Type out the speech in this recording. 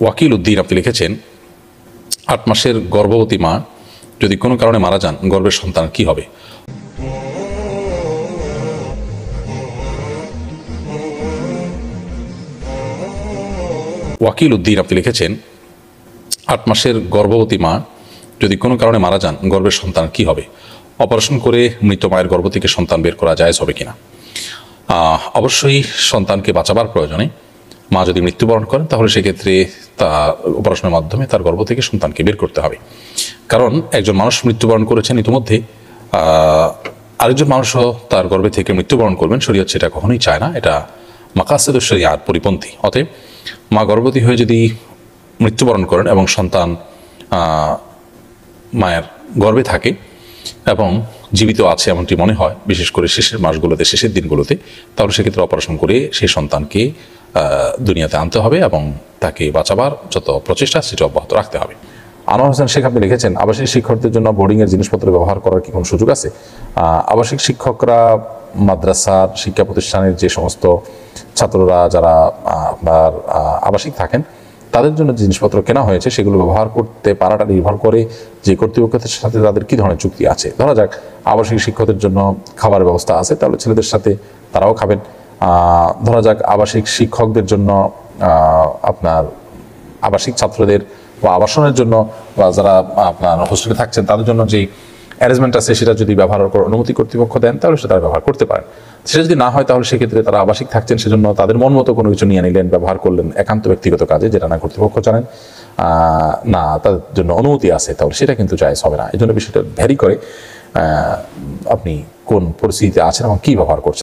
ওয়াকিল উদ্দিন আপনি লিখেছেন ৮ মাসের গর্ভবতী মা যদি কোনো কারণে মারা যান গর্ভের সন্তান কি হবে? ওয়াকিল উদ্দিন আপনি লিখেছেন ৮ মাসের গর্ভবতী মা যদি কোনো কারণে মারা যান গর্ভের সন্তান কি হবে? অপারেশন করে মৃত মায়ের গর্ভ থেকে সন্তান বের করা জায়েজ হবে কিনা? অবশ্যই সন্তানকে বাঁচাবার প্রয়োজনে মা যদি মৃত্যুবরণ করেন তাহলে সেক্ষেত্রে তা অপারেশনের মাধ্যমে তার গর্ভ থেকে সন্তানকে বের করতে হবে। কারণ একজন মানুষ মৃত্যুবরণ করেছেন ইতিমধ্যে আরেকজন মানুষও তার গর্ভে থেকে মৃত্যুবরণ করবেন, শরীয়ত সেটা কখনোই চায় না, এটা মাকাসিদুশ শরিয়াত পরিপন্থী। অতএব মা গর্ভবতী হয়ে যদি মৃত্যুবরণ করেন এবং সন্তান মায়ের গর্ভে থাকে এবং জীবিত আছে এমনটি মনে হয়, বিশেষ করে শেষের মাসগুলোতে, শেষের দিনগুলোতে, তাহলে সেক্ষেত্রে অপারেশন করে সেই সন্তানকে দুনিয়াতে আনতে হবে এবং তাকে বাঁচাবার যত প্রচেষ্টা সেটা অব্যাহত রাখতে হবে। আনোয়ার হোসেন শেখ আপনি লিখেছেন আবাসিক শিক্ষকদের জন্য বোর্ডিংয়ের জিনিসপত্র ব্যবহার করার কি কোনো সুযোগ আছে? আবাসিক শিক্ষকরা মাদ্রাসার শিক্ষা প্রতিষ্ঠানের যে সমস্ত ছাত্ররা যারা আপনার আবাসিক থাকেন তাদের জন্য জিনিসপত্র কেনা হয়েছে সেগুলো ব্যবহার করতে পারাটা নির্ভর করে যে কর্তৃপক্ষের সাথে তাদের কী ধরনের চুক্তি আছে। ধরা যাক আবাসিক শিক্ষকদের জন্য খাবারের ব্যবস্থা আছে, তাহলে ছেলেদের সাথে তারাও খাবেন। ধরা যাক আবাসিক শিক্ষকদের জন্য আপনার আবাসিক ছাত্রদের বা আবাসনের জন্য বা যারা আপনার হোস্টেলে থাকছেন তাদের জন্য যেই অ্যারেঞ্জমেন্ট আছে সেটা যদি ব্যবহার করার অনুমতি কর্তৃপক্ষ দেন তাহলে সেটা ব্যবহার করতে পারেন। সেটা যদি না হয় তাহলে সেক্ষেত্রে তারা আবাসিক থাকছেন সেজন্য তাদের মন মতো কোনো কিছু নিয়ে নিলেন, ব্যবহার করলেন একান্ত ব্যক্তিগত কাজে, যেটা না কর্তৃপক্ষ জানেন না তাদের জন্য অনুমতি আছে, তাহলে সেটা কিন্তু জায়েজ হবে না। এই জন্য বিষয়টা ভ্যারি করে আপনি কোন পরিস্থিতিতে আছেন এবং কী ব্যবহার করছেন।